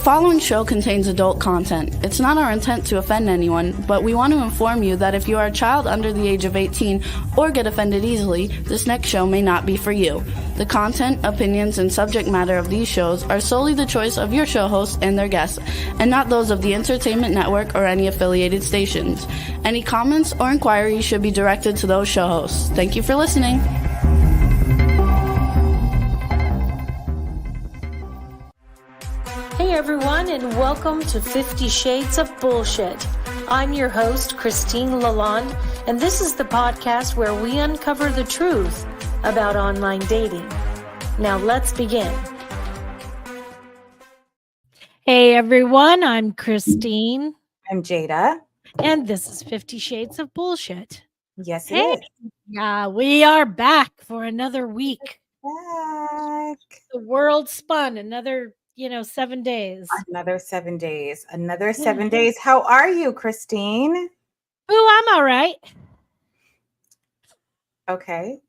following show contains adult content. It's not our intent to offend anyone, but we want to inform you that if you are a child under the age of 18 or get offended easily, this next show may not be for you. The content, opinions, and subject matter of these shows are solely the choice of your show hosts and their guests, and not those of the Entertainment Network or any affiliated stations. Any comments or inquiries should be directed to those show hosts. Thank you for listening. Hey everyone, and welcome to 50 Shades of Bullshit. I'm your host, Christine Lalonde, and this is the podcast where we uncover the truth about online dating. Now let's begin. Hey everyone, I'm Christine. I'm Jada. And this is 50 Shades of Bullshit. Yes, it is. Yeah, we are back for another week. Back. The world spun another 7 days. Another 7 days. Another 7 days. How are you, Christine? Oh, I'm all right. Okay.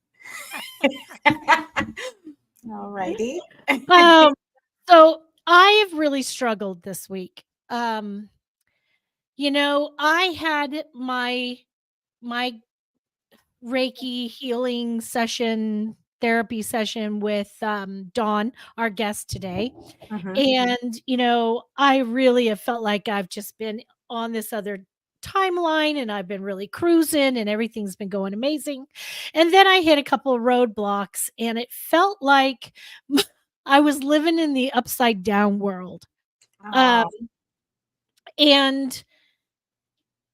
All righty. So I have really struggled this week. I had my Reiki healing session, therapy session with Dawn, our guest today. And, I really have felt like I've just been on this other timeline and I've been really cruising and everything's been going amazing. And then I hit a couple of roadblocks and it felt like I was living in the upside down world. And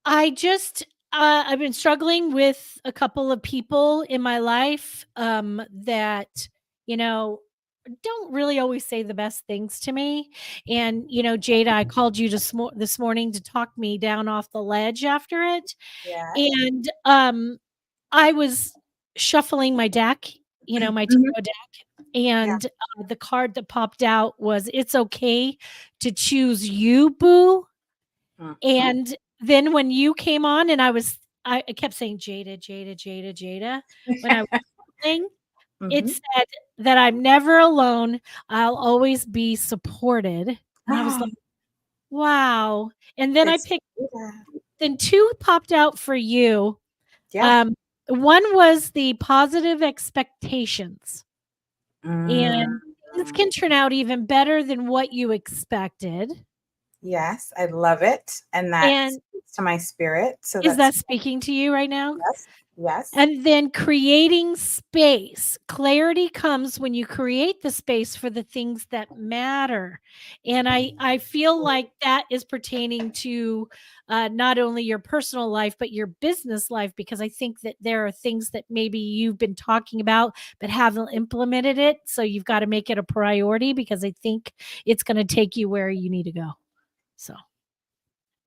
I just, I've been struggling with a couple of people in my life that, don't really always say the best things to me. And, Jada, I called you this morning to talk me down off the ledge after it. Yeah. And I was shuffling my deck, my tarot deck. And the card that popped out was, "It's okay to choose you, boo." And then when you came on and I kept saying, Jada, Jada, Jada, Jada. When I was listening, it said that I'm never alone. I'll always be supported. And I was like, wow. And then then two popped out for you. Yeah. One was the positive expectations. And things can turn out even better than what you expected. Yes, I love it. And that speaks to my spirit. So is that speaking to you right now? Yes. And then creating space. Clarity comes when you create the space for the things that matter. And I feel like that is pertaining to not only your personal life, but your business life, because I think that there are things that maybe you've been talking about, but haven't implemented it. So you've got to make it a priority, because I think it's going to take you where you need to go. So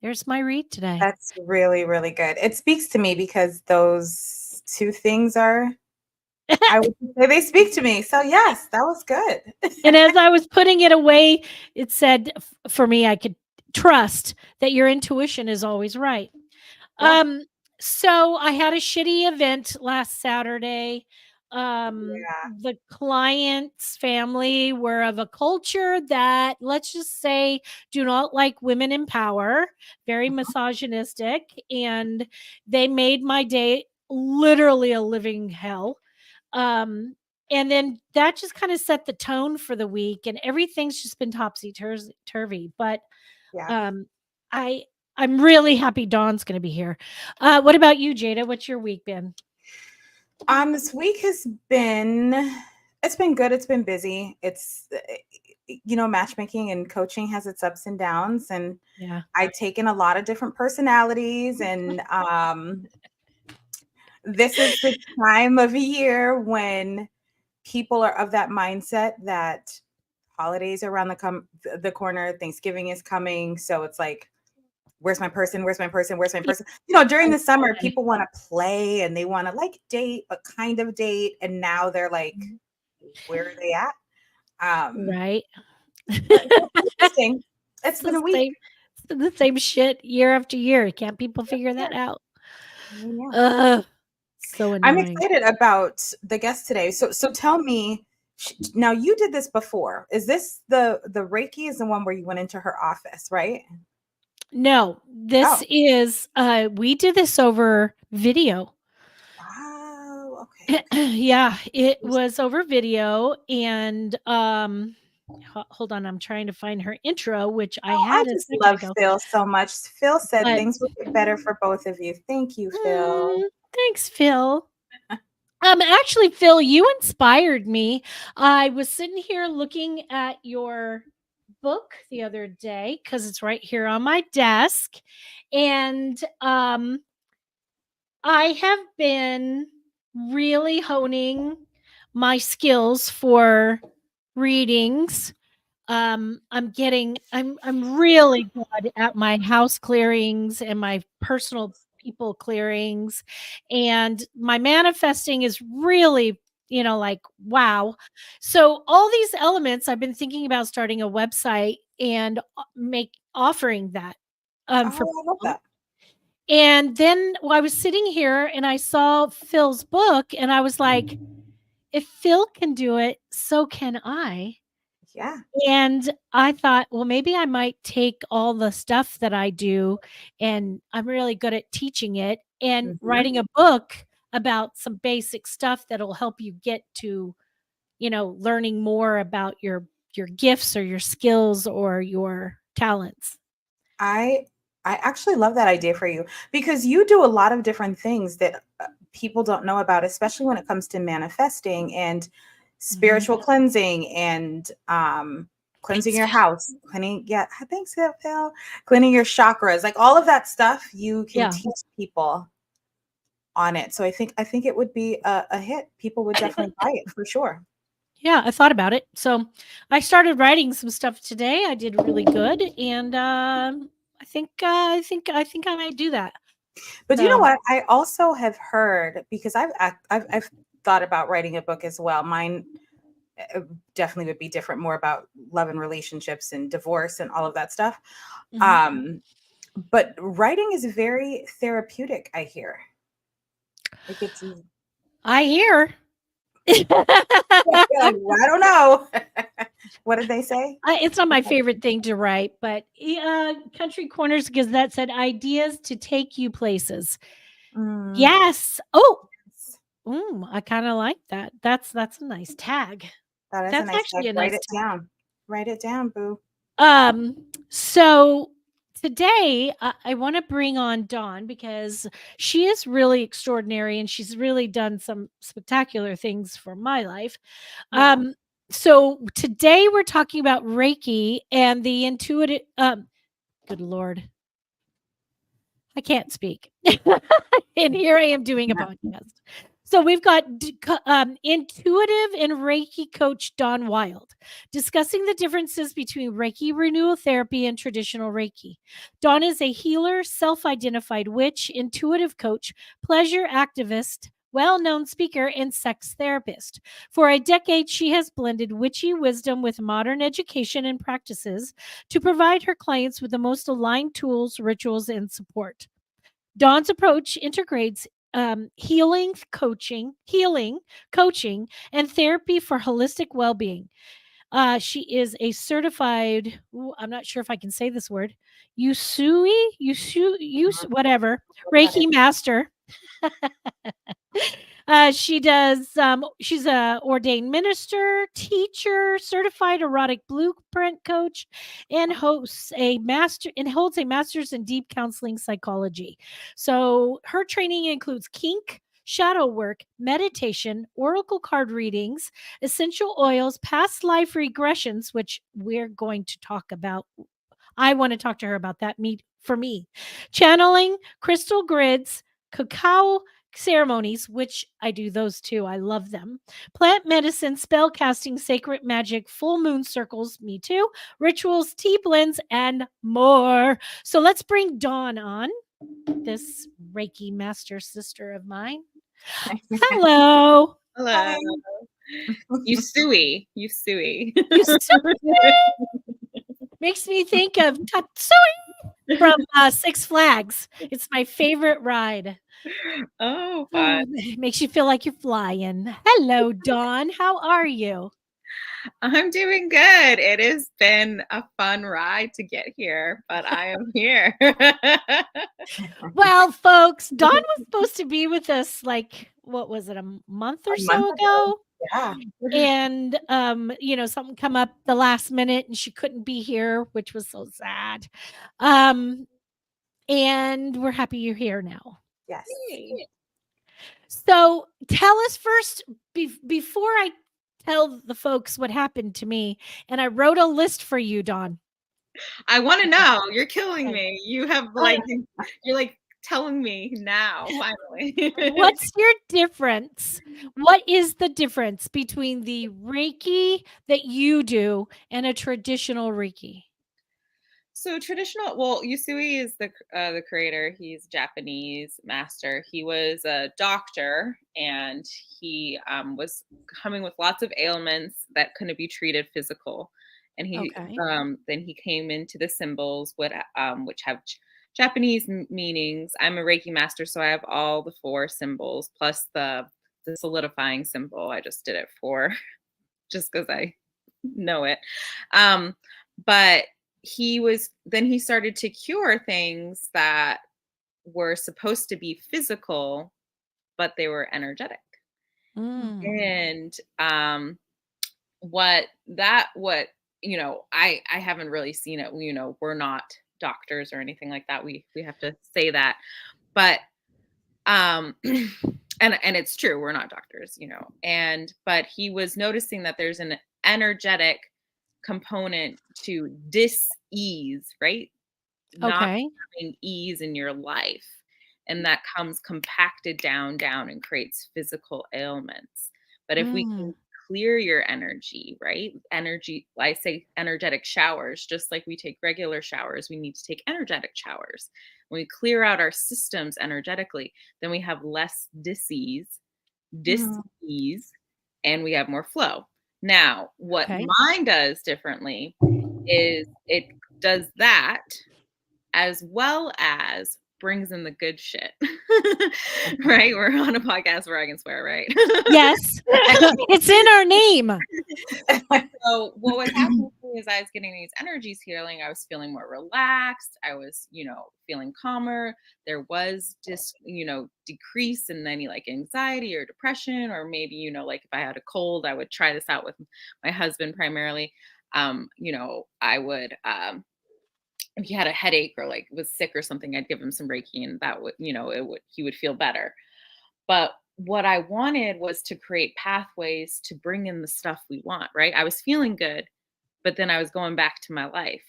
there's my read today. That's really, really good. It speaks to me because those two things I would say they speak to me. So yes, that was good. And as I was putting it away, it said for me, I could trust that your intuition is always right. Yeah. So I had a shitty event last Saturday. The client's family were of a culture that, let's just say, do not like women in power, very misogynistic, and they made my day literally a living hell. And then that just kind of set the tone for the week, and everything's just been topsy-turvy. But I'm really happy Dawn's going to be here. What about you, Jada? What's your week been? This week it's been good. It's been busy. It's, matchmaking and coaching has its ups and downs, and I've taken a lot of different personalities, and this is the time of year when people are of that mindset that holidays are around the corner, Thanksgiving is coming, so it's like, where's my person? Where's my person? Where's my person? During the summer, people want to play and they want to date, but kind of date. And now they're like, where are they at? Right. Interesting. It's been a week. It's the same shit year after year. Can't people figure that out? Yeah. So annoying. I'm excited about the guest today. So tell me, Now you did this before. Is this the Reiki is the one where you went into her office, right? No, this is we did this over video. Oh, okay. Yeah, it was over video, and hold on, I'm trying to find her intro, which I had I a just second love ago. Phil so much. Phil said But things will get better for both of you. Thank you, Phil. thanks, Phil. Actually, Phil, you inspired me. I was sitting here looking at your book the other day because it's right here on my desk, and I have been really honing my skills for readings. I'm really good at my house clearings and my personal people clearings, and my manifesting is really, like, wow. So all these elements, I've been thinking about starting a website and offering that for Oh, I love people. that. And then I was sitting here and I saw Phil's book, and I was like, if Phil can do it, so can I. Yeah. And I thought, well, maybe I might take all the stuff that I do, and I'm really good at teaching it, and writing a book about some basic stuff that'll help you get to, learning more about your gifts or your skills or your talents. I actually love that idea for you because you do a lot of different things that people don't know about, especially when it comes to manifesting and spiritual cleansing and cleansing your house, cleaning. Yeah, thanks, Phil. Cleaning your chakras, like all of that stuff. You can teach people on it. So I think it would be a hit. People would definitely buy it for sure. Yeah, I thought about it. So I started writing some stuff today. I did really good, and I think I might do that. But you know what? I also have heard, because I've thought about writing a book as well. Mine definitely would be different, more about love and relationships and divorce and all of that stuff. But writing is very therapeutic, I hear. I hear. I don't know. What did they say? It's not my favorite thing to write, but Country Corners Gazette said ideas to take you places. Yes. Oh, I kind of like that. That's a nice tag. That's a nice tag. Write it down. Write it down, boo. So today I want to bring on Dawn because she is really extraordinary and she's really done some spectacular things for my life. Yeah. So today we're talking about Reiki and the intuitive. Good Lord, I can't speak, and here I am doing a podcast. So we've got intuitive and Reiki coach Dawn Wylde discussing the differences between Reiki Renewal therapy and traditional Reiki. Dawn is a healer, self-identified witch, intuitive coach, pleasure activist, well-known speaker, and sex therapist. For a decade, she has blended witchy wisdom with modern education and practices to provide her clients with the most aligned tools, rituals, and support. Dawn's approach integrates healing, coaching, and therapy for holistic well-being. She is a certified, I'm not sure if I can say this word, Usui, whatever, Reiki Master. She's a ordained minister, teacher, certified erotic blueprint coach, and holds a master's in deep counseling psychology. So her training includes kink, shadow work, meditation, oracle card readings, essential oils, past life regressions, which we're going to talk about. I want to talk to her about that. For me, channeling, crystal grids, cacao ceremonies, which I do those too. I love them. Plant medicine, spell casting, sacred magic, full moon circles, me too. Rituals, tea blends, and more. So let's bring Dawn on, this Reiki master sister of mine. Hello. Hello. Usui. Makes me think of Tatsui from Six Flags. It's my favorite ride. Oh, fun. It makes you feel like you're flying. Hello, Dawn. How are you? I'm doing good. It has been a fun ride to get here, but I am here. Well, folks, Dawn was supposed to be with us like, what was it, a month or A so month ago? Yeah. And something come up the last minute and she couldn't be here, which was so sad. And we're happy you're here now. Yes. So tell us first, before I tell the folks what happened to me, and I wrote a list for you, Dawn. I want to know. You're killing Okay. me. You have you're like telling me now, finally. What's your difference? What is the difference between the Reiki that you do and a traditional Reiki? So traditional, well, Usui is the creator. He's Japanese master. He was a doctor, and he was coming with lots of ailments that couldn't be treated physical. And he Okay. then he came into the symbols, which have Japanese meanings. I'm a Reiki master, so I have all the 4 symbols plus the solidifying symbol. I just did it for just because I know it. But he started to cure things that were supposed to be physical, but they were energetic. And what I haven't really seen it. We're not doctors or anything like that. We have to say that. But and it's true, we're not doctors, but he was noticing that there's an energetic component to dis-ease, right? Not Okay. having ease in your life. And that comes compacted down and creates physical ailments. But if we can clear your energy, right? Energy, I say energetic showers, just like we take regular showers, we need to take energetic showers. When we clear out our systems energetically, then we have less dis-ease, and we have more flow. Now, what mine does differently is it does that as well as brings in the good shit. Right? We're on a podcast where I can swear, right? Yes. It's in our name. So what would happen is I was getting these energies healing. I was feeling more relaxed. I was, feeling calmer. There was just, decrease in any like anxiety or depression, or maybe, like if I had a cold, I would try this out with my husband primarily. I would, if he had a headache or like was sick or something, I'd give him some Reiki, and that would, he would feel better. But what I wanted was to create pathways to bring in the stuff we want, right? I was feeling good, but then I was going back to my life.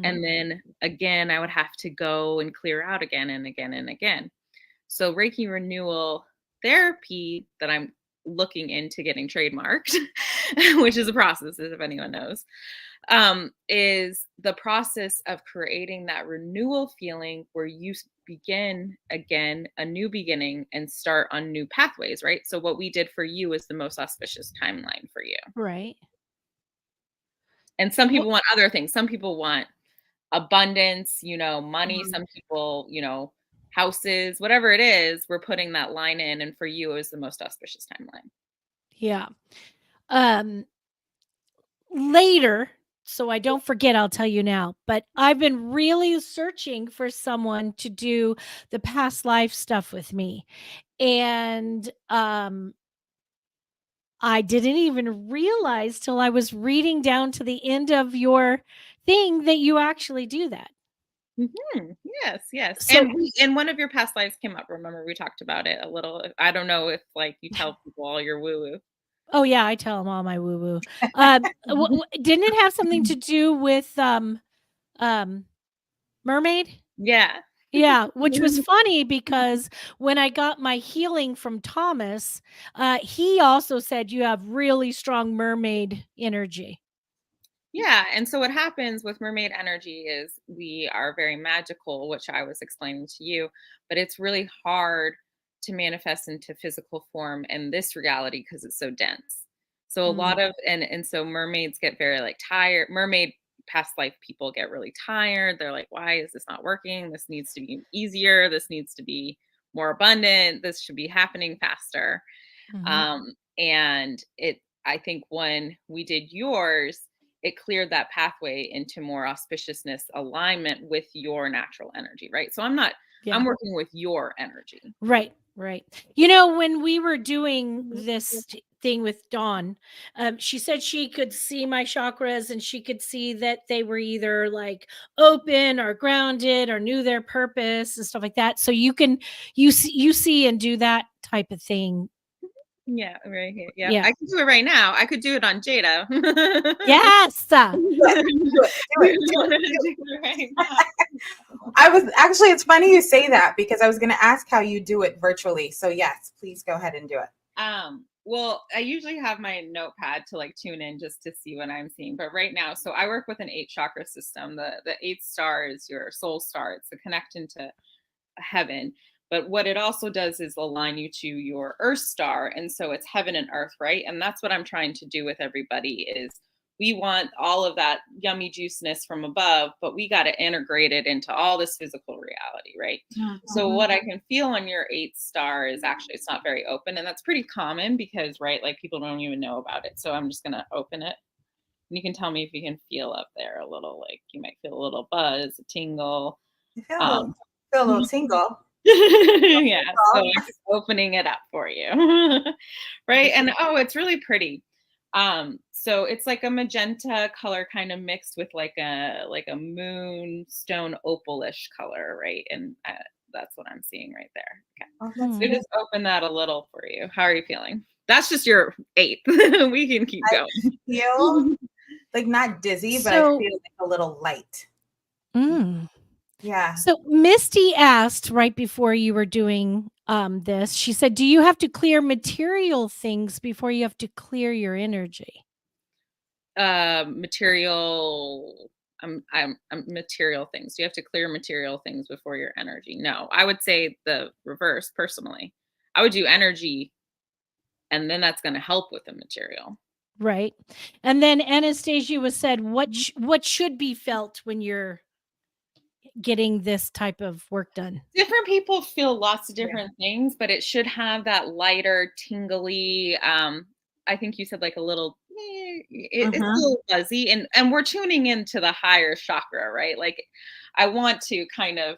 And then again, I would have to go and clear out again and again and again. So Reiki Renewal therapy that I'm looking into getting trademarked, which is a process, if anyone knows, is the process of creating that renewal feeling where you begin again, a new beginning, and start on new pathways, right? So what we did for you is the most auspicious timeline for you. Right. And some people want other things. Some people want abundance, money. Some people, houses, whatever it is, we're putting that line in. And for you, it was the most auspicious timeline. Yeah. Later, so I don't forget, I'll tell you now, but I've been really searching for someone to do the past life stuff with me. And I didn't even realize till I was reading down to the end of your thing that you actually do that. Yes. So, and one of your past lives came up. Remember, we talked about it a little. I don't know if like you tell people all your woo-woo. Oh yeah, I tell them all my woo-woo. Didn't it have something to do with mermaid? Yeah. Yeah, which was funny because when I got my healing from Thomas, he also said you have really strong mermaid energy. Yeah. And so what happens with mermaid energy is we are very magical, which I was explaining to you, but it's really hard to manifest into physical form in this reality because it's so dense. So a lot of, and so mermaids get very like tired. Mermaid past life people get really tired. They're like, why is this not working? This needs to be easier. This needs to be more abundant. This should be happening faster. And I think when we did yours, it cleared that pathway into more auspiciousness alignment with your natural energy, right? So I'm Yeah. working with your energy. Right. You know, when we were doing this thing with Dawn, she said she could see my chakras and she could see that they were either like open or grounded or knew their purpose and stuff like that. So you see and do that type of thing. Yeah, right here. Yeah, Yeah. I can do it right now. I could do it on Jada. Yes. Do it. Right now. I was actually, it's funny you say that because I was going to ask how you do it virtually. So yes, please go ahead and do it. Well, I usually have my notepad to like tune in just to see what I'm seeing. But right now, so I work with an 8 chakra system. The 8th star is your soul star. It's the connection to heaven. But what it also does is align you to your earth star. And so it's heaven and earth, right? And that's what I'm trying to do with everybody is we want all of that yummy juiceness from above, but we got to integrate it into all this physical reality, right? So what I can feel on your 8th star is actually, it's not very open. And that's pretty common because, right, like people don't even know about it. So I'm just going to open it. And you can tell me if you can feel up there a little, like you might feel a little buzz, a tingle. I feel a little tingle. Yeah, so I'm just opening it up for you. Right. And it's really pretty. So it's like a magenta color kind of mixed with like a moonstone opalish color, right? And that's what I'm seeing right there. Okay. So just open that a little for you. How are you feeling? That's just your 8th. We can keep going. I feel like not dizzy, but I feel like a little light. Yeah. So Misty asked right before you were doing this, she said, do you have to clear material things before you have to clear your energy? Material things. You have to clear material things before your energy. No, I would say the reverse personally. I would do energy and then that's going to help with the material. Right. And then Anastasia was said, what should be felt when you're getting this type of work done? Different people feel lots of different things, but it should have that lighter, tingly, I think you said like a little, it's a little fuzzy and we're tuning into the higher chakra, right? Like I want to kind of,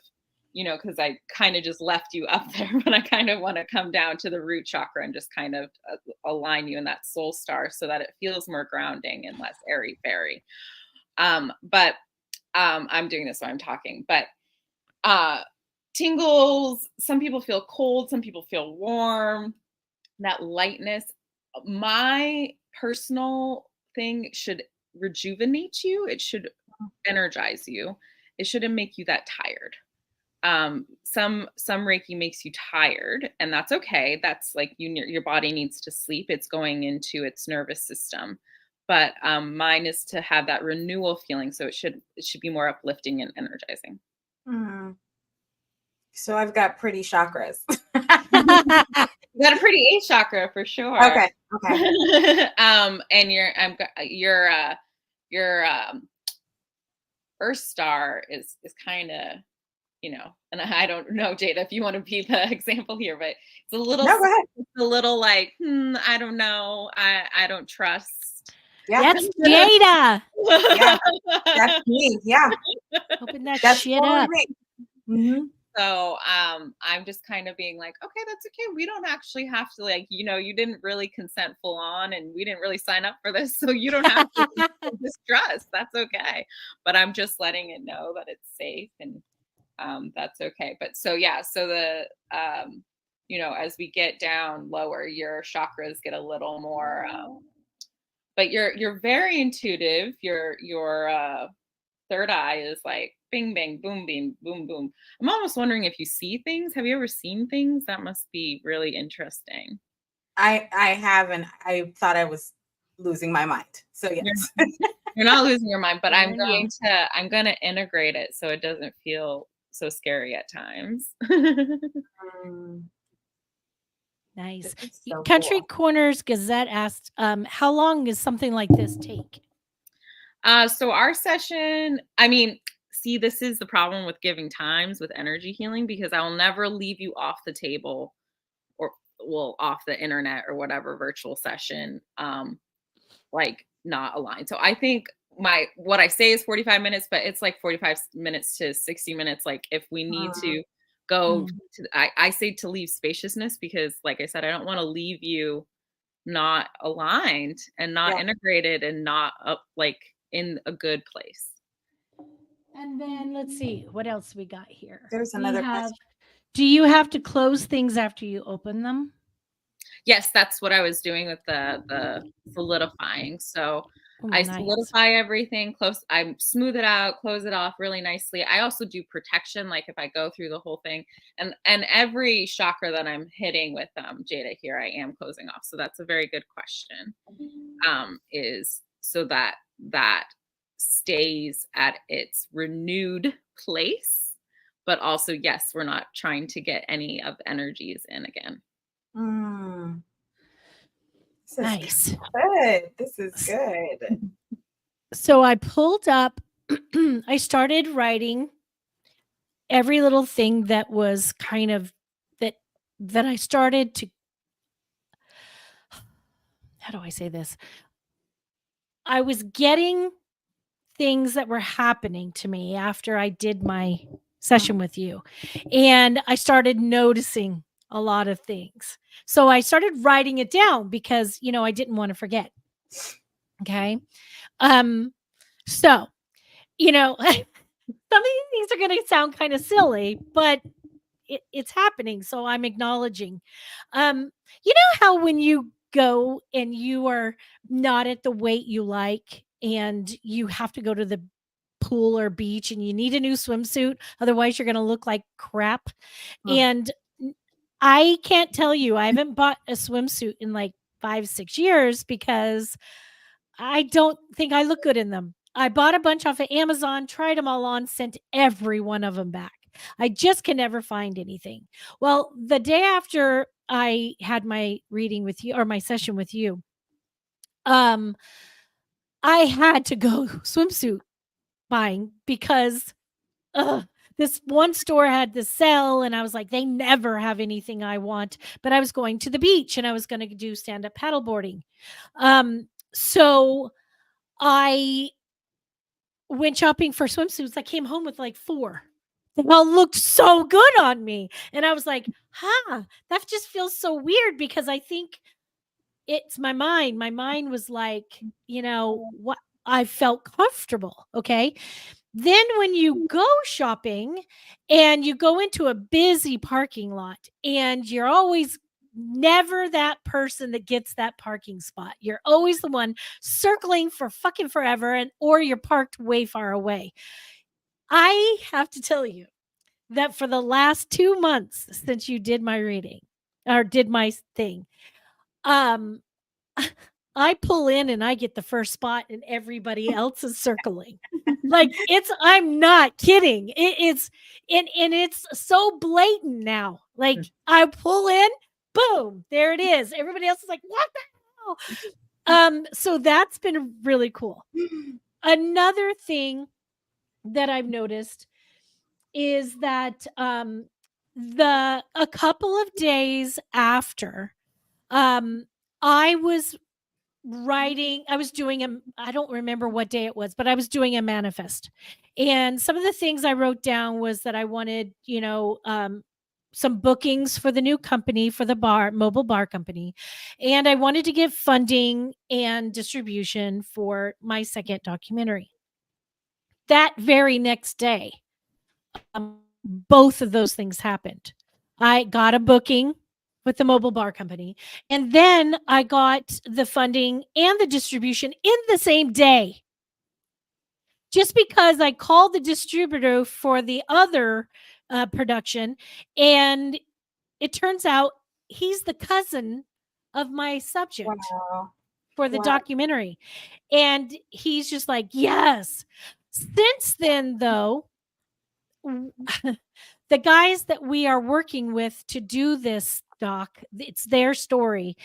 because I kind of just left you up there, but I kind of want to come down to the root chakra and just kind of align you in that soul star so that it feels more grounding and less airy-fairy. But I'm doing this while I'm talking, but tingles, some people feel cold, some people feel warm, that lightness. My personal thing should rejuvenate you. It should energize you. It shouldn't make you that tired. Some Reiki makes you tired and that's okay. That's like your body needs to sleep. It's going into its nervous system. But mine is to have that renewal feeling. So it should be more uplifting and energizing. So I've got pretty chakras. You got a pretty 8th chakra for sure. Okay. And your Earth star is kind of, and I don't know, Jada, if you want to be the example here, but it's a little, it's a little like, I don't know, I don't trust. Yeah, that's Jada. Yeah, that's me. Yeah, open that shit up. So I'm just kind of being like, okay, that's okay. We don't actually have to you didn't really consent full on and we didn't really sign up for this. So you don't have to distrust. That's okay. But I'm just letting it know that it's safe and that's okay. But so the, as we get down lower, your chakras get a little more, but you're very intuitive. Your third eye is like bing, bang, boom, bing, boom, boom. I'm almost wondering if you see things. Have you ever seen things? That must be really interesting. I have, and I thought I was losing my mind. So yes. You're not losing your mind, but I'm going to integrate it so it doesn't feel so scary at times. Nice. So Country cool. Corners Gazette asked, how long does something like this take? So our session, this is the problem with giving times with energy healing, because I will never leave you off the table or off the internet or whatever virtual session like not aligned. So I think what I say is 45 minutes, but it's like 45 minutes to 60 minutes. Like if we need to go to, I say to leave spaciousness, because like I said, I don't want to leave you not aligned and not integrated and not up like in a good place. And then let's see what else we got here. There's another question. Do you have to close things after you open them? Yes, that's what I was doing with the solidifying. So I Nice. solidify everything, I smooth it out, close it off really nicely. I also do protection, like if I go through the whole thing, and every chakra that I'm hitting with Jada here, I am closing off. So that's a very good question. Is so that stays at its renewed place, but also, yes, we're not trying to get any of the energies in again. Nice. Good. This is good. So I pulled up, I started writing every little thing that was kind of that I started to, how do I say this? I was getting things that were happening to me after I did my session with you. And I started noticing a lot of things. So I started writing it down because, I didn't want to forget. Okay. So, some of these things are going to sound kind of silly, but it's happening. So I'm acknowledging. You know how when you go and you are not at the weight you like and you have to go to the pool or beach and you need a new swimsuit, otherwise you're going to look like crap. And I can't tell you, I haven't bought a swimsuit in like 5-6 years because I don't think I look good in them. I bought a bunch off of Amazon, tried them all on, sent every one of them back. I just can never find anything. Well, the day after I had my reading with you, or my session with you, I had to go swimsuit buying because this one store had this sale and I was like, they never have anything I want, but I was going to the beach and I was going to do stand-up paddleboarding. So I went shopping for swimsuits. I came home with like 4. They all looked so good on me. And I was like, that just feels so weird because I think it's my mind. My mind was like, what I felt comfortable. Okay. Then when you go shopping and you go into a busy parking lot and you're always never that person that gets that parking spot. You're always the one circling for fucking forever or you're parked way far away. I have to tell you that for the last 2 months since you did my reading or did my thing, I pull in and I get the first spot and everybody else is circling. Like I'm not kidding. It's so blatant now. Like I pull in, boom, there it is. Everybody else is like, what the hell? So that's been really cool. Another thing that I've noticed is that a couple of days after I was doing I don't remember what day it was, but I was doing a manifest. And some of the things I wrote down was that I wanted, some bookings for the new company, for the mobile bar company. And I wanted to get funding and distribution for my second documentary. That very next day, both of those things happened. I got a booking with the mobile bar company. And then I got the funding and the distribution in the same day. Just because I called the distributor for the other production, and it turns out he's the cousin of my subject for the documentary. And he's just like, yes. Since then, though, the guys that we are working with to do this doc, it's their story.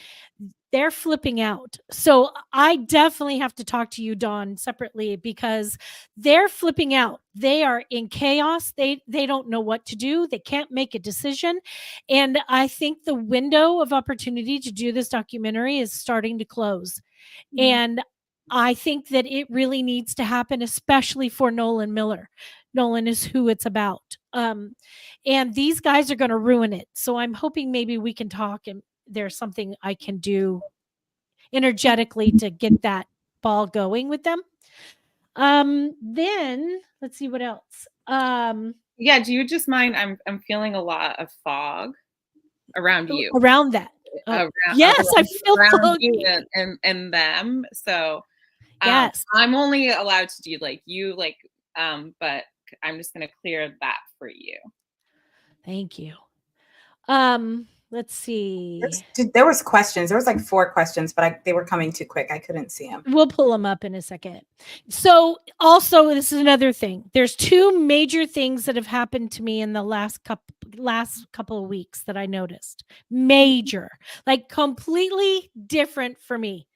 They're flipping out. So I definitely have to talk to you, Dawn, separately because they're flipping out. They are in chaos. They don't know what to do. They can't make a decision. And I think the window of opportunity to do this documentary is starting to close. And I think that it really needs to happen, especially for Nolan Miller. Nolan is who it's about. And these guys are going to ruin it. So I'm hoping maybe we can talk and there's something I can do energetically to get that ball going with them. Then let's see what else. Yeah, do you just mind? I'm feeling a lot of fog around you. Around that. Yes, I feel around you and them. So yes, I'm only allowed to do like you, like, but I'm just gonna clear that for you. thank you. Let's see. There was questions. There was like 4 questions, but they were coming too quick. I couldn't see them. We'll pull them up in a second. So also, this is another thing. There's 2 major things that have happened to me in the last couple of weeks that I noticed. Major, like completely different for me.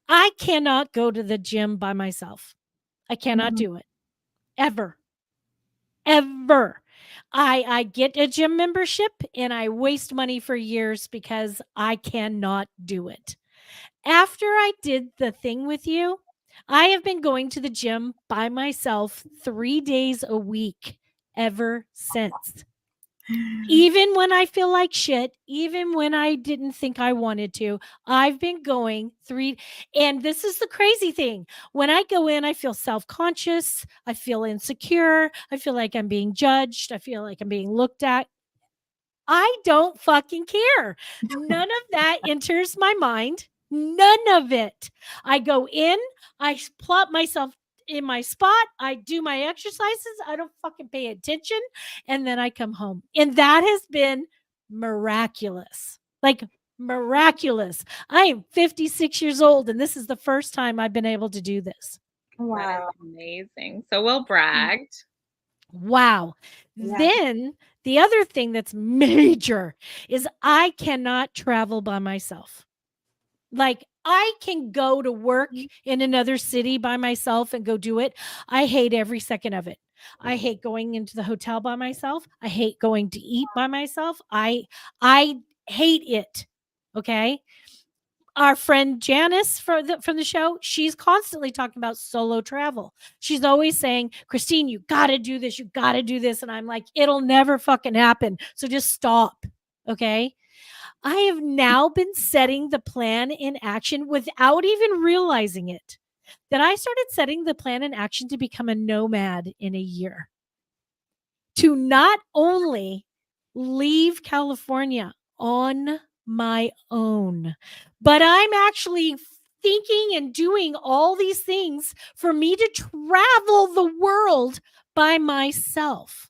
I cannot go to the gym by myself. I cannot do it. Ever. I get a gym membership and I waste money for years because I cannot do it. After I did the thing with you, I have been going to the gym by myself 3 days a week ever since. Even when I feel like shit, even when I didn't think I wanted to, I've been going 3. And this is the crazy thing. When I go in, I feel self-conscious. I feel insecure. I feel like I'm being judged. I feel like I'm being looked at. I don't fucking care. None of that enters my mind. None of it. I go in, I plot myself in my spot, I do my exercises, I don't fucking pay attention, and then I come home. And that has been miraculous. Like miraculous. I am 56 years old, and this is the first time I've been able to do this. Wow. That is amazing. So well bragged. Wow. Yeah. Then the other thing that's major is I cannot travel by myself. Like I can go to work in another city by myself and go do it. I hate every second of it. I hate going into the hotel by myself. I hate going to eat by myself. I hate it. Okay? Our friend Janice from the show, she's constantly talking about solo travel. She's always saying, Christine, you got to do this. You got to do this. And I'm like, it'll never fucking happen. So just stop. Okay. I have now been setting the plan in action without even realizing it. That I started setting the plan in action to become a nomad in a year. To not only leave California on my own, but I'm actually thinking and doing all these things for me to travel the world by myself.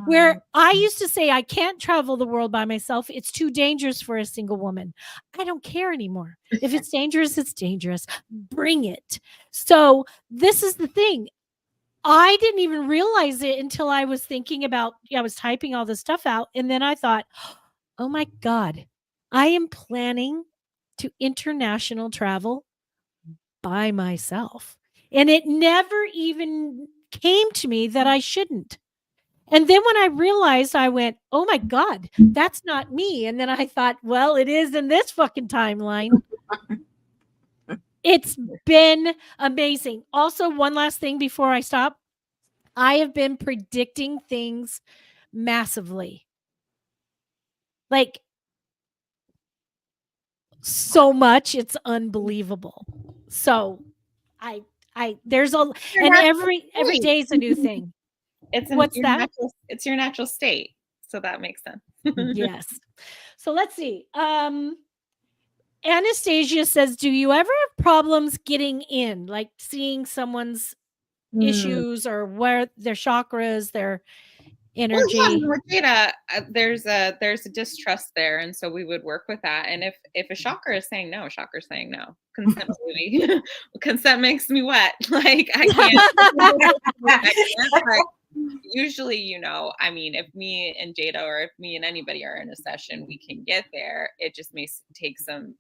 Where I used to say I can't travel the world by myself. It's too dangerous for a single woman. I don't care anymore. If it's dangerous, it's dangerous. Bring it. So this is the thing. I didn't even realize it until I was thinking about, I was typing all this stuff out. And then I thought, oh my God, I am planning to international travel by myself. And it never even came to me that I shouldn't. And then when I realized, I went, oh my God, that's not me. And then I thought, well, it is in this fucking timeline. It's been amazing. Also, one last thing before I stop. I have been predicting things massively. Like so much, it's unbelievable. So there's a, and every day is a new thing. What's that? It's your natural state. So that makes sense. Yes. So let's see. Anastasia says, do you ever have problems getting in, like seeing someone's issues or where their chakras, their energy? Well, yeah, with Jada, there's a distrust there, and so we would work with that. And if a chakra is saying no, chakra is saying no. Consent, baby. Consent makes me wet. Like I can't. Like, usually, you know, I mean, if me and Jada or if me and anybody are in a session, we can get there. It just may take some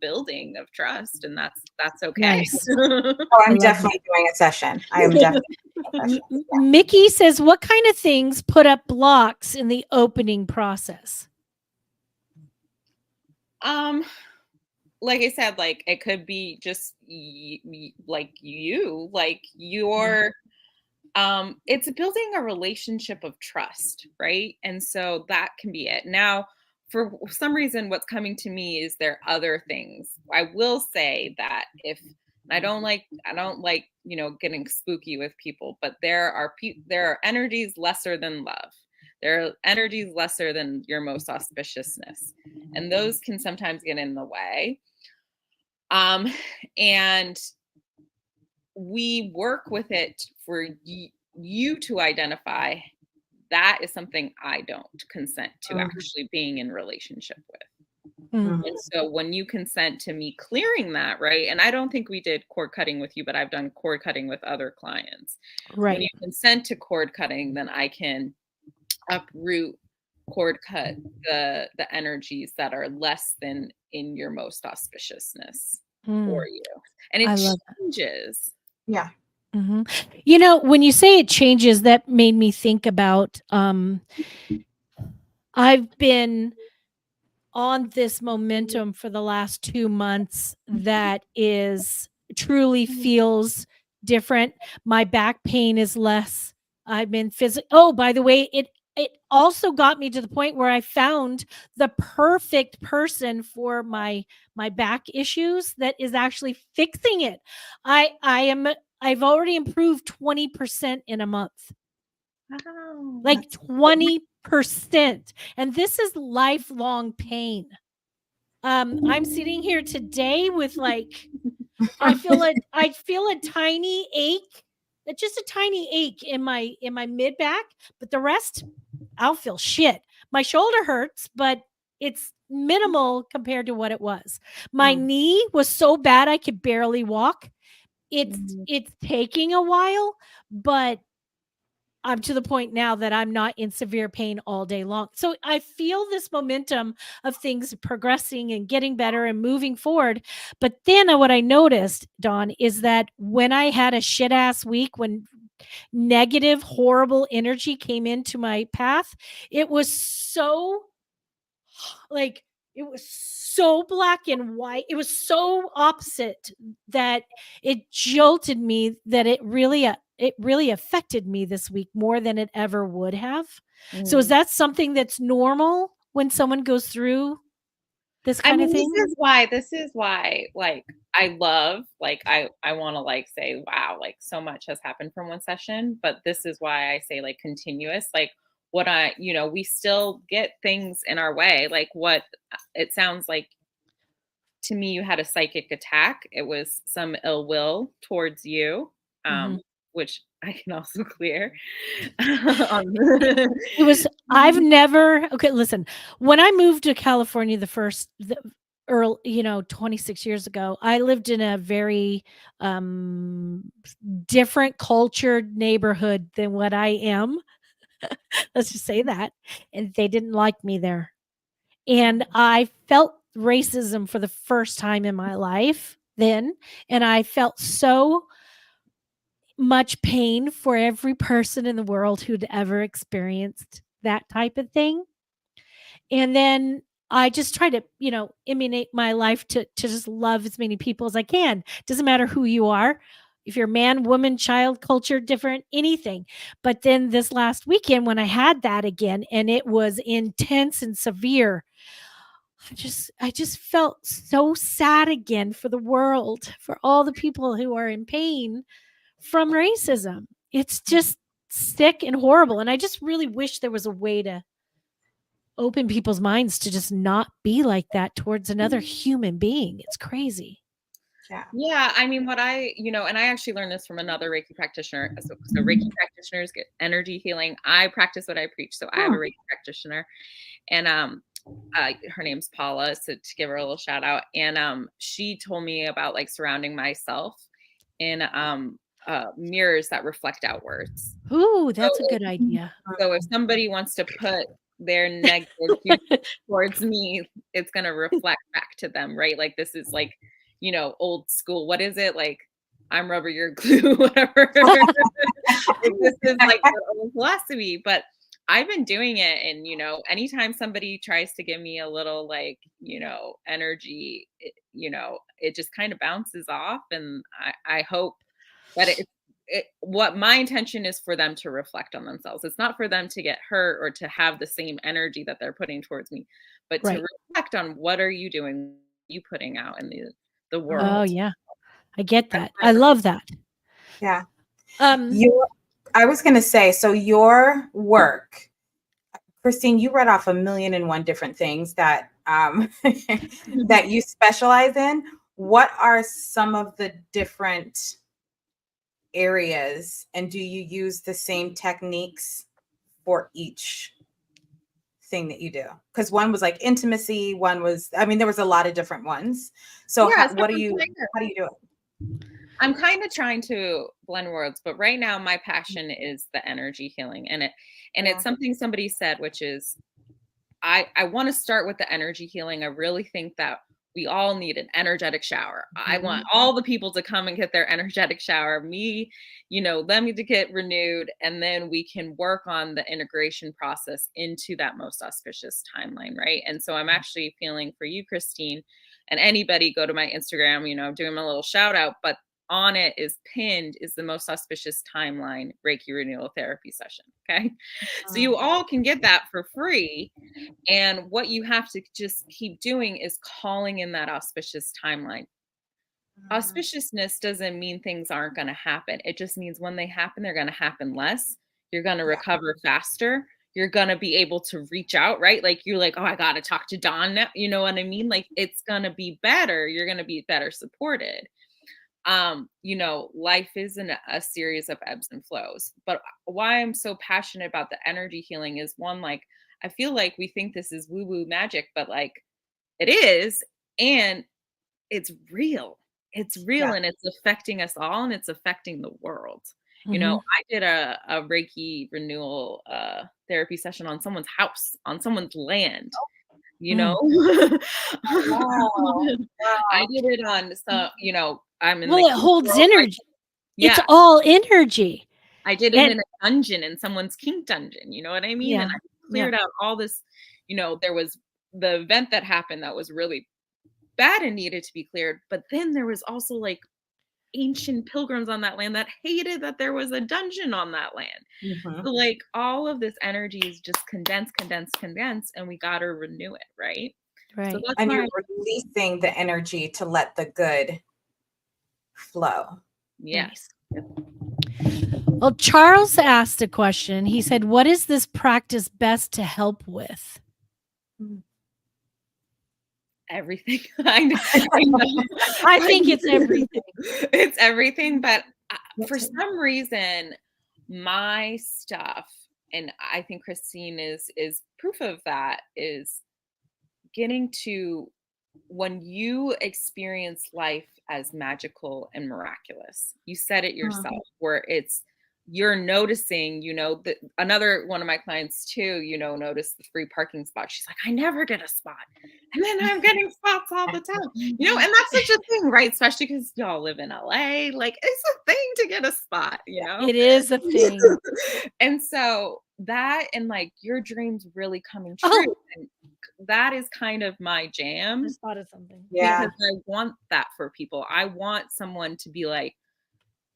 building of trust, and that's okay. Nice. Oh, I'm definitely doing a session. I am definitely doing a session. Yeah. Mickey says, what kind of things put up blocks in the opening process? like I said, like it could be just like you're it's building a relationship of trust, right? And so that can be it. Now, for some reason, what's coming to me is there are other things. I will say that if I don't like, getting spooky with people, but there are energies lesser than love. There are energies lesser than your most auspiciousness, and those can sometimes get in the way. And we work with it for you to identify that is something I don't consent to actually being in relationship with. Mm. And so when you consent to me clearing that, right? And I don't think we did cord cutting with you, but I've done cord cutting with other clients. Right. When you consent to cord cutting, then I can uproot, cord cut the energies that are less than in your most auspiciousness for you. And it I love changes. Yeah. Mm-hmm. You know, when you say it changes, that made me think about I've been on this momentum for the last 2 months that is truly feels different. My back pain is less. I've been oh, by the way, it also got me to the point where I found the perfect person for my back issues that is actually fixing it. I've already improved 20% in a month. Wow. Like 20%. And this is lifelong pain. I'm sitting here today with like I feel a tiny ache, just a tiny ache in my mid back, but the rest I'll feel shit. My shoulder hurts, but it's minimal compared to what it was. My knee was so bad I could barely walk. It's taking a while, but I'm to the point now that I'm not in severe pain all day long. So I feel this momentum of things progressing and getting better and moving forward. But then what I noticed, Dawn, is that when I had a shit ass week, when negative, horrible energy came into my path, it was so like, it was so black and white. It was so opposite that it jolted me that it really affected me this week more than it ever would have. So is that something that's normal when someone goes through this kind of thing? This is why, like, I love, like, I want to like say, wow, like so much has happened from one session, but this is why I say like continuous, like what we still get things in our way. Like what it sounds like to me, you had a psychic attack. It was some ill will towards you, which I can also clear. It was, I've never, okay, listen, when I moved to California early, 26 years ago, I lived in a very different cultured neighborhood than what I am. Let's just say that. And they didn't like me there. And I felt racism for the first time in my life then. And I felt so much pain for every person in the world who'd ever experienced that type of thing. And then I just try to, emanate my life to just love as many people as I can. Doesn't matter who you are. If you're man, woman, child, culture, different, anything. But then this last weekend when I had that again and it was intense and severe, I just felt so sad again for the world, for all the people who are in pain from racism. It's just sick and horrible. And I just really wish there was a way to open people's minds to just not be like that towards another human being. It's crazy. Yeah. I mean, and I actually learned this from another Reiki practitioner. So Reiki practitioners get energy healing. I practice what I preach. So I have a Reiki practitioner and, her name's Paula. So to give her a little shout out. And, she told me about like surrounding myself in, mirrors that reflect outwards. Ooh, that's a good idea. So if somebody wants to put their negative towards me, it's going to reflect back to them, right? Like this is like, old school. What is it? Like I'm rubber, you're glue, whatever. This is like their own philosophy. But I've been doing it, and anytime somebody tries to give me a little like, energy, it just kind of bounces off, and I hope that what my intention is for them to reflect on themselves. It's not for them to get hurt or to have the same energy that they're putting towards me, but Right. to reflect on what are you doing, you putting out in the world. Oh yeah, I get that. I love that. Yeah. I was going to say, so your work, Christine, you read off 1,000,001 different things that that you specialize in. What are some of the different areas, and do you use the same techniques for each thing that you do? Because one was like intimacy, one was, I mean, there was a lot of different ones. So Yeah, how do you do it? I'm kind of trying to blend words, but right now my passion is the energy healing, and it's something somebody said, which is I want to start with the energy healing. I really think that we all need an energetic shower. I want all the people to come and get their energetic shower. Me, them to get renewed, and then we can work on the integration process into that most auspicious timeline, right? And so I'm actually feeling for you, Christine, and anybody, go to my Instagram, I'm doing my little shout out, but on it is pinned is the most auspicious timeline Reiki Renewal therapy session. Okay. So you all can get that for free. And what you have to just keep doing is calling in that auspicious timeline. Auspiciousness doesn't mean things aren't going to happen. It just means when they happen, they're going to happen less. You're going to recover faster. You're going to be able to reach out, right? Like you're like, oh, I got to talk to Dawn now. You know what I mean? Like it's going to be better. You're going to be better supported. Life isn't a series of ebbs and flows, but why I'm so passionate about the energy healing is one, like, I feel like we think this is woo woo magic, but like it is, and it's real. It's real, and it's affecting us all, and it's affecting the world. I did a Reiki renewal therapy session on someone's house, on someone's land. I did it on I'm in it holds energy. It's all energy. I did it in a dungeon, in someone's kink dungeon. You know what I mean? Yeah. And I cleared out all this, there was the event that happened that was really bad and needed to be cleared. But then there was also like ancient pilgrims on that land that hated that there was a dungeon on that land. So like all of this energy is just condensed, and we got to renew it, right? Right. So and you're releasing the energy to let the good flow. Yes. Well, Charles asked a question. He said, what is this practice best to help with? Everything. I know. I think it's everything. It's everything, but for some reason, my stuff, and I think Christine is proof of that, is getting to when you experience life as magical and miraculous. You said it yourself, where you're noticing, another one of my clients too, noticed the free parking spot. She's like, I never get a spot. And then I'm getting spots all the time, and that's such a thing, right? Especially because y'all live in LA. Like it's a thing to get a spot, It is a thing. And so that, and like your dreams really coming true. And that is kind of my jam. I just thought of something. Yeah. Because I want that for people. I want someone to be like,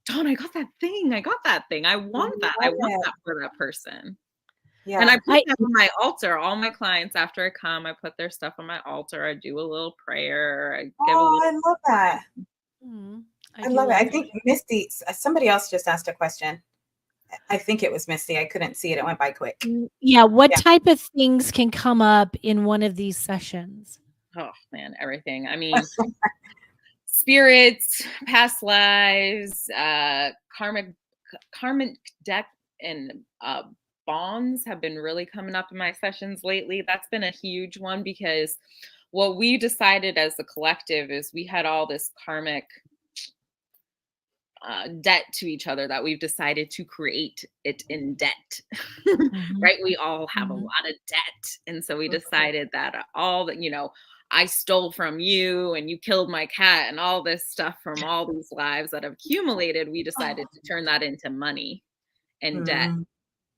Dawn, I got that thing. I want that. I want that for that person. Yeah. And I put that on my altar. All my clients, after I come, I put their stuff on my altar. I do a little prayer. I love that. I love it. I think Misty, somebody else just asked a question. I think it was Misty. I couldn't see it. It went by quick. Yeah. What type of things can come up in one of these sessions? Oh man, everything. I mean, spirits, past lives, karmic deck, and bonds have been really coming up in my sessions lately. That's been a huge one, because what we decided as a collective is we had all this karmic debt to each other that we've decided to create it in debt. Right? We all have a lot of debt. And so we decided that all that, I stole from you and you killed my cat and all this stuff from all these lives that have accumulated, we decided to turn that into money and debt.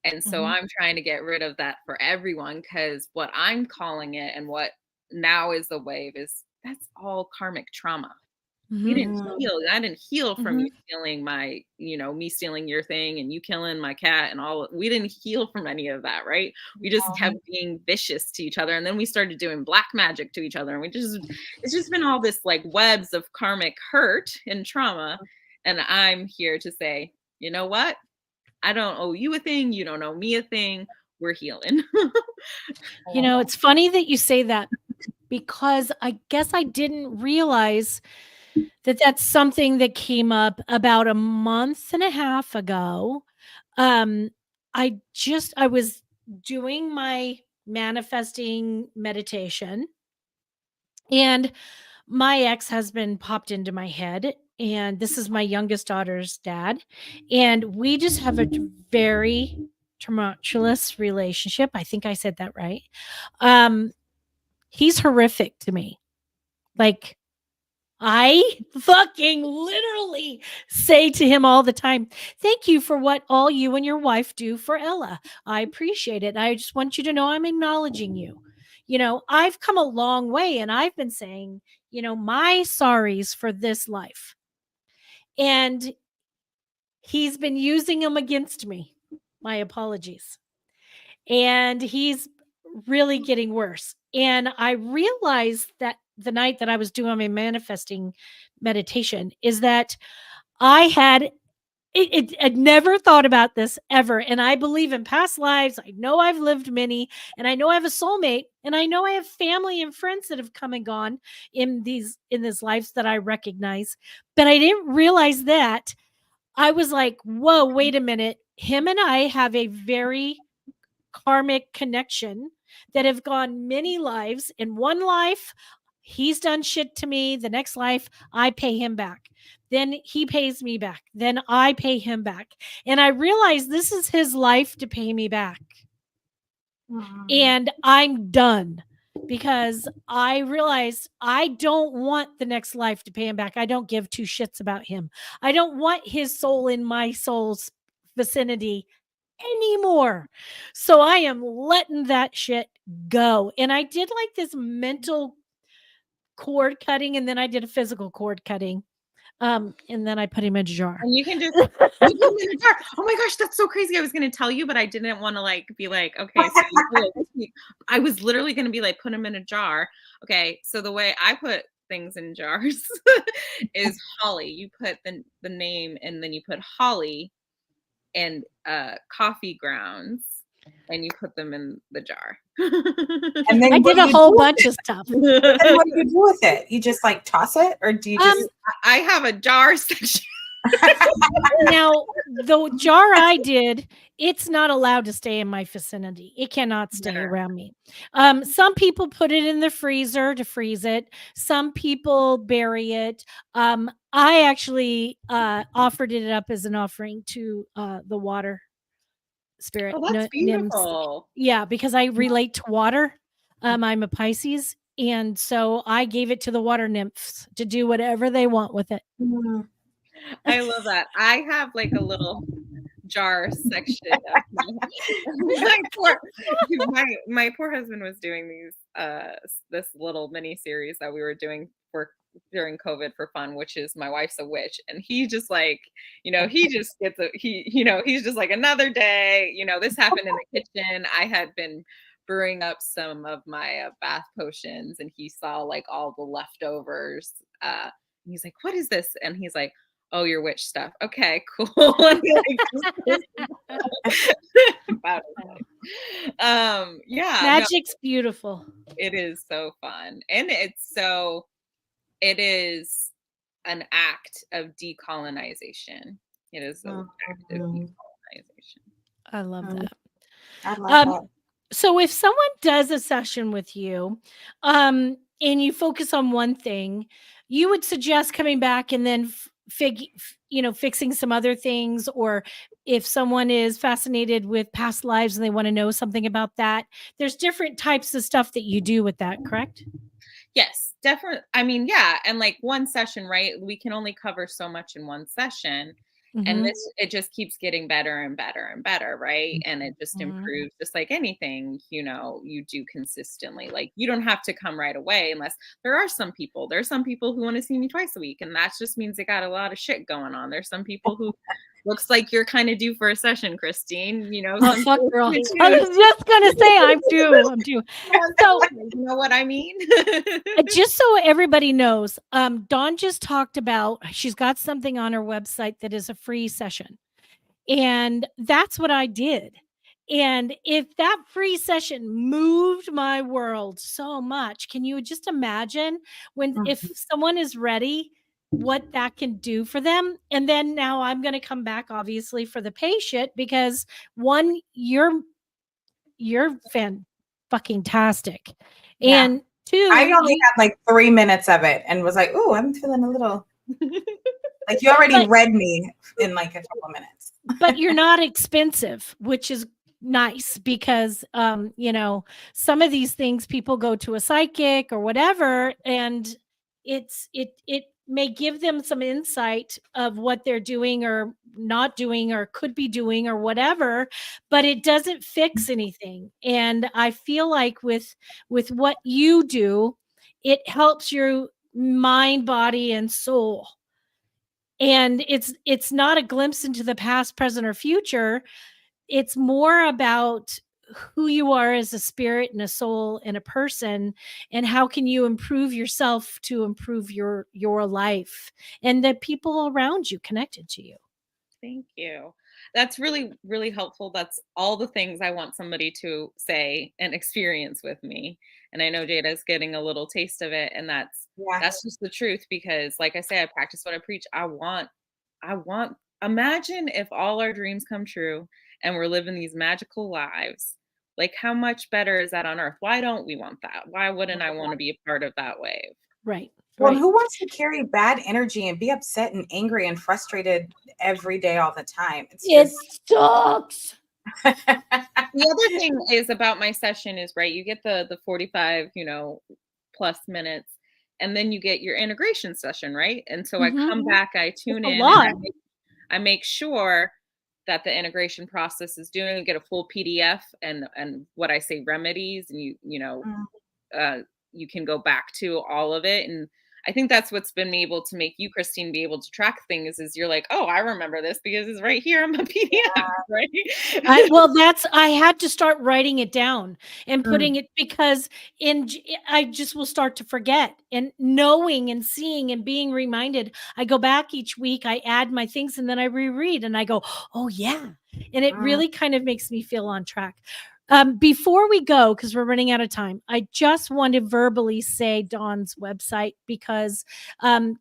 And so I'm trying to get rid of that for everyone, because what I'm calling it and what now is the wave is that's all karmic trauma. We didn't heal. I didn't heal from you stealing my, me stealing your thing and you killing my cat and all. We didn't heal from any of that, right? We just kept being vicious to each other. And then we started doing black magic to each other. And it's just been all this like webs of karmic hurt and trauma. And I'm here to say, you know what? I don't owe you a thing. You don't owe me a thing. We're healing. It's funny that you say that, because I guess I didn't realize that that's something that came up about a month and a half ago. I was doing my manifesting meditation, and my ex-husband popped into my head, and this is my youngest daughter's dad, and we just have a very tumultuous relationship. I think I said that right. He's horrific to me. Like, I fucking literally say to him all the time, thank you for what all you and your wife do for Ella. I appreciate it. I just want you to know I'm acknowledging you. I've come a long way, and I've been saying, my sorries for this life. And he's been using them against me. My apologies. And he's really getting worse. And I realized that the night that I was doing my manifesting meditation is that I'd never thought about this ever. And I believe in past lives. I know I've lived many, and I know I have a soulmate, and I know I have family and friends that have come and gone in these lives that I recognize. But I didn't realize that. I was like, whoa, wait a minute. Him and I have a very karmic connection that have gone many lives. In one life, he's done shit to me. The next life, I pay him back. Then he pays me back. Then I pay him back. And I realized this is his life to pay me back. And I'm done, because I realized I don't want the next life to pay him back. I don't give two shits about him. I don't want his soul in my soul's vicinity anymore. So I am letting that shit go. And I did like this mental cord cutting, and then I did a physical cord cutting. And then I put him in a jar. And you can just you put him in a jar. Oh my gosh, that's so crazy. I was going to tell you, but I didn't want to be like, okay, so I was literally going to be like, put him in a jar. Okay, so the way I put things in jars is holly. You put the name, and then you put holly and coffee grounds, and you put them in the jar. And then I did a whole bunch of stuff. And what do you do with it? You just toss it, or do you just? I have a jar section. Now, the jar I did, it's not allowed to stay in my vicinity. It cannot stay around me. Some people put it in the freezer to freeze it. Some people bury it. I actually offered it up as an offering to the water spirit. Oh, that's beautiful. Yeah, because I relate to water. I'm a Pisces. And so I gave it to the water nymphs to do whatever they want with it. I love that. I have a little jar section. My poor husband was doing this little mini series that we were doing during COVID for fun, which is My Wife's a Witch. And he just he just gets he's just like, another day, this happened in the kitchen. I had been brewing up some of my bath potions, and he saw all the leftovers. He's like, what is this? And he's like, oh, your witch stuff. Okay, cool. Yeah. Magic's beautiful. It is so fun. And it is an act of decolonization. It is an act of decolonization. I love that. I love that. So if someone does a session with you, and you focus on one thing, you would suggest coming back and then fixing some other things. Or if someone is fascinated with past lives and they want to know something about that, there's different types of stuff that you do with that, correct? Yes, definitely. I mean, yeah. And one session, right? We can only cover so much in one session. And it just keeps getting better and better and better, right? And it just Mhm. improves, just like anything, you do consistently. Like, you don't have to come right away, unless there's some people who want to see me twice a week, and that just means they got a lot of shit going on. There's some people who looks like you're kind of due for a session, Christine. Oh, Some fuck, people girl. do I too. was just gonna say I'm due. So You know what I mean? just so everybody knows, Dawn just talked about she's got something on her website that is a free session. And that's what I did. And if that free session moved my world so much, can you just imagine if someone is ready, what that can do for them? And then now I'm going to come back, obviously, for the patient, because one, you're fucking tastic. Yeah. And two, I only had like 3 minutes of it and was like, "Ooh, I'm feeling a little like you already read me in like a couple of minutes." But you're not expensive, which is nice, because some of these things people go to a psychic or whatever, and it may give them some insight of what they're doing or not doing or could be doing or whatever, but it doesn't fix anything. And I feel like with what you do, it helps your mind, body, and soul. And it's not a glimpse into the past, present, or future. It's more about who you are as a spirit and a soul and a person, and how can you improve yourself to improve your life and the people around you connected to you. Thank you. That's really, really helpful. That's all the things I want somebody to say and experience with me. And I know Jada's getting a little taste of it. And that's just the truth, because like I say, I practice what I preach. Imagine if all our dreams come true and we're living these magical lives. Like, how much better is that on earth? Why don't we want that? Why wouldn't I want to be a part of that wave? Right. Well, who wants to carry bad energy and be upset and angry and frustrated every day, all the time? It sucks. The other thing is about my session is, right, you get the 45, plus minutes, and then you get your integration session, right? And so I come back, I tune in, and I make sure that the integration process is doing. You get a full PDF and what I say, remedies, and you can go back to all of it. And I think that's what's been able to make you, Christine, be able to track things, is you're like, oh, I remember this because it's right here on my PDF, right? I had to start writing it down and putting it, because I just will start to forget, and knowing and seeing and being reminded. I go back each week, I add my things, and then I reread and I go, oh yeah. And it really kind of makes me feel on track. Before we go, because we're running out of time, I just want to verbally say Dawn's website, because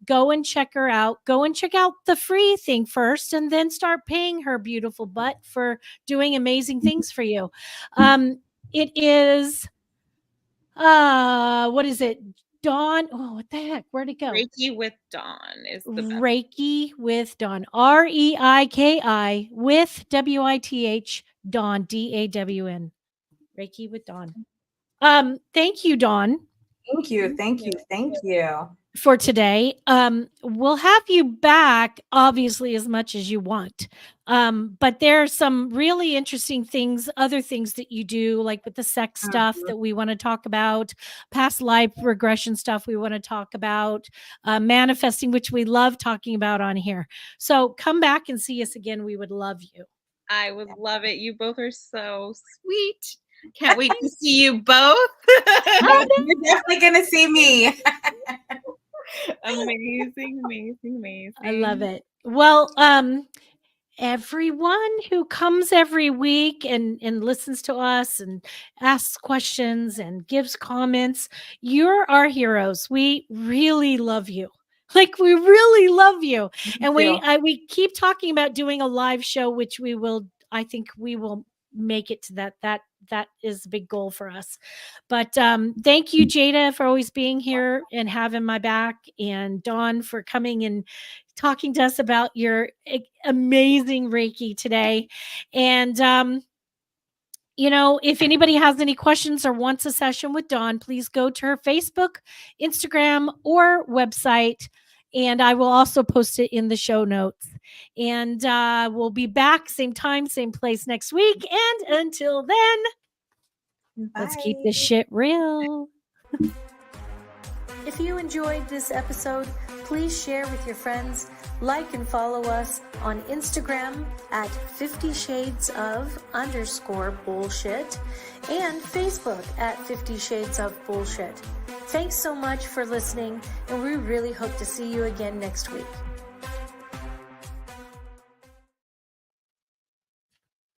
go and check her out. Go and check out the free thing first, and then start paying her beautiful butt for doing amazing things for you. It is, what is it? Dawn. Oh, what the heck? Where'd it go? Reiki with Dawn is the best. Reiki with Dawn. REIKI with WITH Dawn, DAWN. Reiki with Dawn. Thank you, Dawn. Thank you For today. We'll have you back, obviously, as much as you want. But there are some really interesting things, other things that you do, like with the sex stuff that we want to talk about, past life regression stuff we want to talk about, manifesting, which we love talking about on here. So come back and see us again. We would love you. I would love it. You both are so sweet. Can't wait to see you both. You're definitely gonna see me. Amazing. I love it. Well, everyone who comes every week and listens to us and asks questions and gives comments, you're our heroes. We really love you. Like, we really love you. And we keep talking about doing a live show, which I think we will make it to that is a big goal for us. But thank you, Jada, for always being here and having my back, and Dawn for coming and talking to us about your amazing Reiki today. And if anybody has any questions or wants a session with Dawn, please go to her Facebook, Instagram, or website And I will also post it in the show notes. And we'll be back same time, same place next week. And until then, let's keep this shit real. If you enjoyed this episode, please share with your friends, like and follow us on Instagram at 50 Shades of _bullshit and Facebook at 50 Shades of Bullshit. Thanks so much for listening, and we really hope to see you again next week.